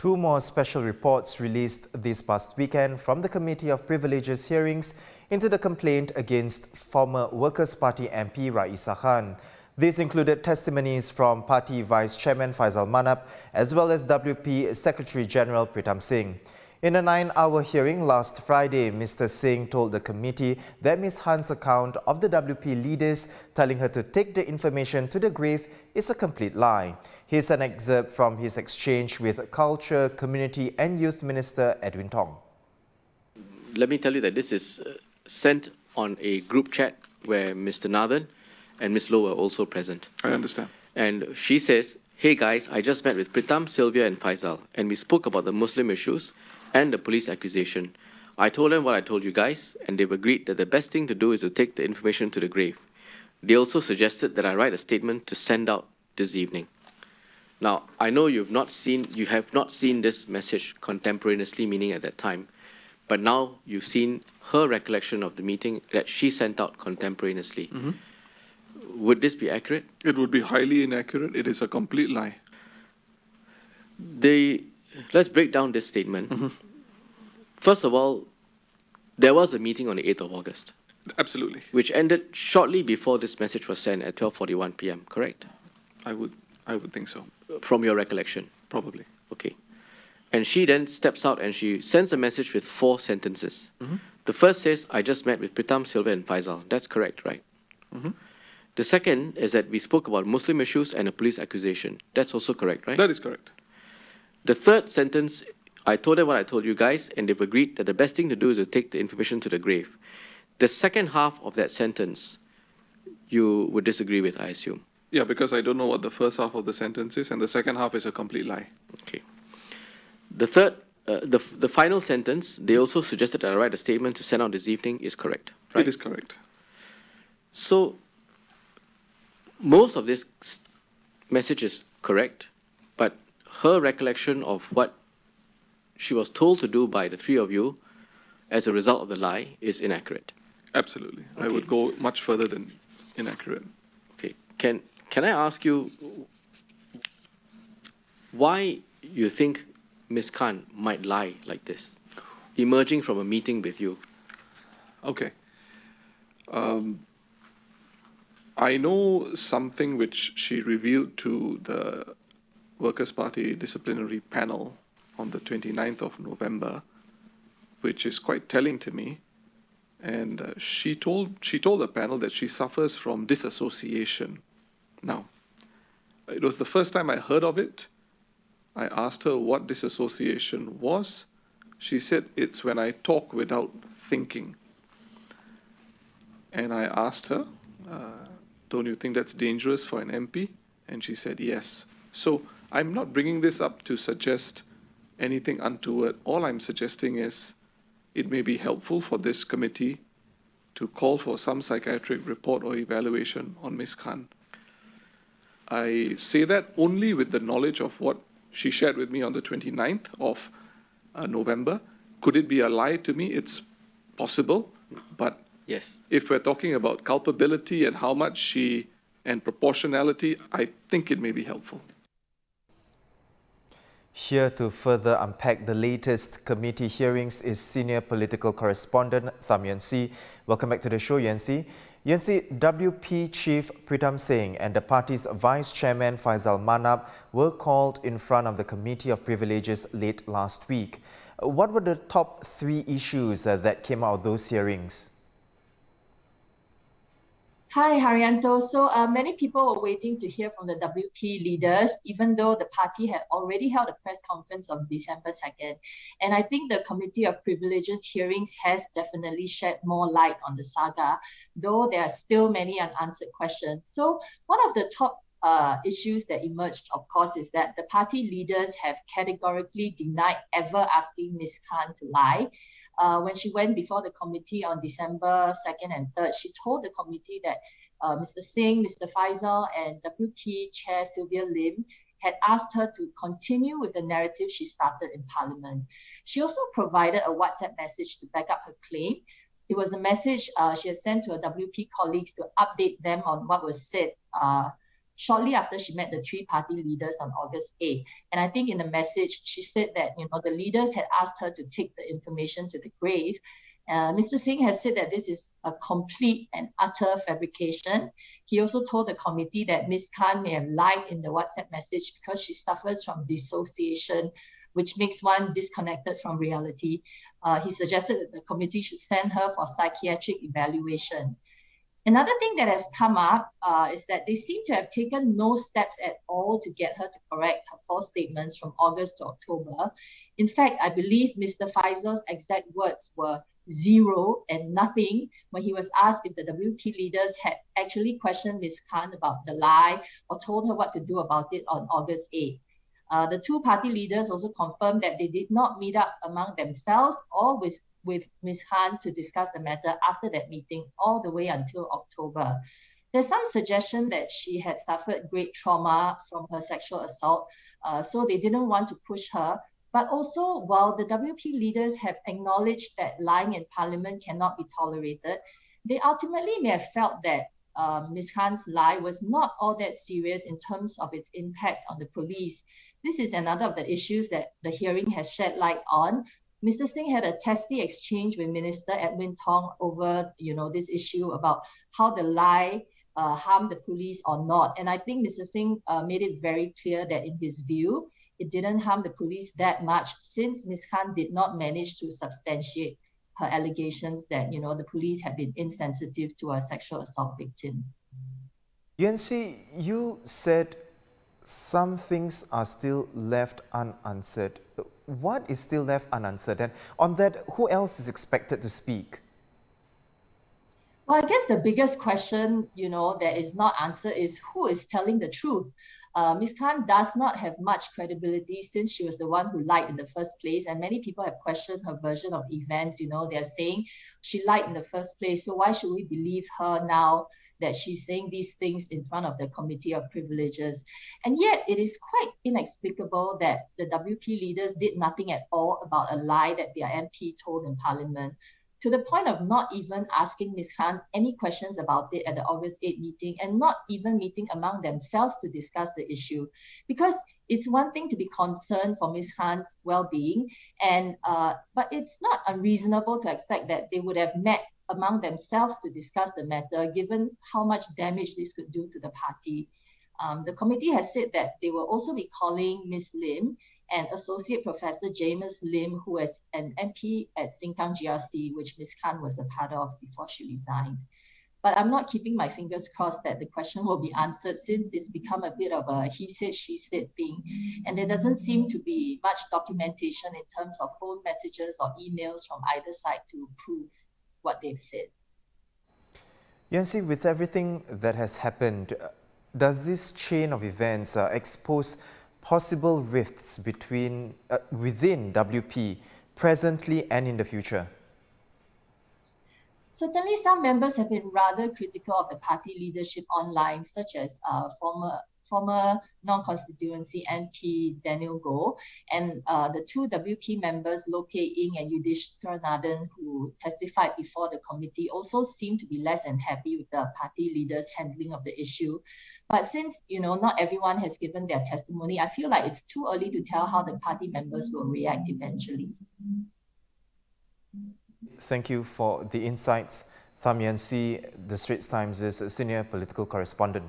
Two more special reports released this past weekend from the Committee of Privileges hearings into the complaint against former Workers' Party MP Raeesah Khan. These included testimonies from Party Vice Chairman Faisal Manap as well as WP Secretary General Tham Singh. In a 9-hour hearing last Friday, Mr Singh told the committee that Ms Khan's account of the WP leaders telling her to take the information to the grave is a complete lie. Here's an excerpt from his exchange with Culture, Community and Youth Minister Edwin Tong. Let me tell you that this is sent on a group chat where Mr Nathan and Ms Low were also present. I understand. And she says, "Hey guys, I just met with Pritam, Sylvia and Faisal and we spoke about the Muslim issues and the police accusation. I told them what I told you guys and they've agreed that the best thing to do is to take the information to the grave. They also suggested that I write a statement to send out this evening." Now, I know you have not seen this message contemporaneously, meaning at that time, but now you've seen her recollection of the meeting that she sent out contemporaneously. Would this be accurate? It would be highly inaccurate. It is a complete lie. Let's break down this statement. First of all, there was a meeting on the 8th of August. Absolutely. Which ended shortly before this message was sent at 12:41 p.m., correct? I would think so. From your recollection? Probably. Okay. And she then steps out and she sends a message with 4 sentences. The first says, "I just met with Pritam, Sylvia and Faisal." That's correct, right? The second is that we spoke about Muslim issues and a police accusation. That's also correct, right? That is correct. The third sentence, "I told them what I told you guys and they've agreed that the best thing to do is to take the information to the grave." The second half of that sentence, you would disagree with, I assume. Yeah, because I don't know what the first half of the sentence is, and the second half is a complete lie. Okay. The third, the final sentence, they also suggested that I write a statement to send out this evening, is correct, right? It is correct. So, most of this message is correct, but her recollection of what she was told to do by the three of you as a result of the lie is inaccurate. Absolutely. Okay. I would go much further than inaccurate. Okay. Can I ask you why you think Ms. Khan might lie like this, emerging from a meeting with you? Okay. I know something which she revealed to the Workers' Party disciplinary panel on the 29th of November, which is quite telling to me. And she told the panel that she suffers from disassociation. Now, it was the first time I heard of it. I asked her what disassociation was. She said it's when I talk without thinking. And I asked her, don't you think that's dangerous for an MP? And she said yes. So I'm not bringing this up to suggest anything untoward. All I'm suggesting is it may be helpful for this committee to call for some psychiatric report or evaluation on Ms. Khan. I say that only with the knowledge of what she shared with me on the 29th of November. Could it be a lie to me? It's possible, but yes. If we're talking about culpability and how much and proportionality, I think it may be helpful. Here to further unpack the latest committee hearings is senior political correspondent Tham Yuen-C. Welcome back to the show, Yuen-C. Yuen-C, WP Chief Tham Singh and the party's Vice Chairman Faisal Manap were called in front of the Committee of Privileges late last week. What were the top 3 issues that came out of those hearings? Hi, Haryanto. So many people were waiting to hear from the WP leaders, even though the party had already held a press conference on December 2nd. And I think the Committee of Privileges hearings has definitely shed more light on the saga, though there are still many unanswered questions. So one of the top issues that emerged, of course, is that the party leaders have categorically denied ever asking Ms. Khan to lie. When she went before the committee on December 2nd and 3rd, she told the committee that Mr. Singh, Mr. Faisal and WP Chair Sylvia Lim had asked her to continue with the narrative she started in Parliament. She also provided a WhatsApp message to back up her claim. It was a message she had sent to her WP colleagues to update them on what was said shortly after she met the three party leaders on August 8th. And I think in the message, she said that, the leaders had asked her to take the information to the grave. Mr. Singh has said that this is a complete and utter fabrication. He also told the committee that Ms. Khan may have lied in the WhatsApp message because she suffers from dissociation, which makes one disconnected from reality. He suggested that the committee should send her for psychiatric evaluation. Another thing that has come up is that they seem to have taken no steps at all to get her to correct her false statements from August to October. In fact, I believe Mr. Faisal's exact words were zero and nothing when he was asked if the WP leaders had actually questioned Ms. Khan about the lie or told her what to do about it on August 8th. The two party leaders also confirmed that they did not meet up among themselves or with Ms. Khan to discuss the matter after that meeting all the way until October. There's some suggestion that she had suffered great trauma from her sexual assault, so they didn't want to push her. But also, while the WP leaders have acknowledged that lying in Parliament cannot be tolerated, they ultimately may have felt that Ms. Khan's lie was not all that serious in terms of its impact on the police. This is another of the issues that the hearing has shed light on. Mr. Singh had a testy exchange with Minister Edwin Tong over, this issue about how the lie harmed the police or not. And I think Mr. Singh made it very clear that in his view, it didn't harm the police that much since Ms. Khan did not manage to substantiate her allegations that, the police had been insensitive to a sexual assault victim. Yuen-C, you said some things are still left unanswered. What is still left unanswered? And on that, who else is expected to speak? Well, I guess the biggest question, that is not answered is who is telling the truth. Ms. Khan does not have much credibility since she was the one who lied in the first place, and many people have questioned her version of events. They're saying she lied in the first place, so why should we believe her now that she's saying these things in front of the Committee of Privileges? And yet it is quite inexplicable that the WP leaders did nothing at all about a lie that their MP told in Parliament, to the point of not even asking Ms. Khan any questions about it at the August 8th meeting and not even meeting among themselves to discuss the issue. Because it's one thing to be concerned for Ms. Khan's well-being, but it's not unreasonable to expect that they would have met among themselves to discuss the matter, given how much damage this could do to the party. The committee has said that they will also be calling Ms. Lim and Associate Professor James Lim, who is an MP at Sengkang GRC, which Ms. Khan was a part of before she resigned. But I'm not keeping my fingers crossed that the question will be answered, since it's become a bit of a he said, she said thing. And there doesn't seem to be much documentation in terms of phone messages or emails from either side to prove what they've said. Yuen-C, with everything that has happened, does this chain of events expose possible rifts within WP presently and in the future? Certainly, some members have been rather critical of the party leadership online, such as former non-constituency MP Daniel Goh, and the two WP members, Loh Pei Ying and Yudhishthira Nadan, who testified before the committee, also seem to be less than happy with the party leaders' handling of the issue. But since, not everyone has given their testimony, I feel like it's too early to tell how the party members will react eventually. Thank you for the insights. Tham Yuen-C, the Straits Times' senior political correspondent.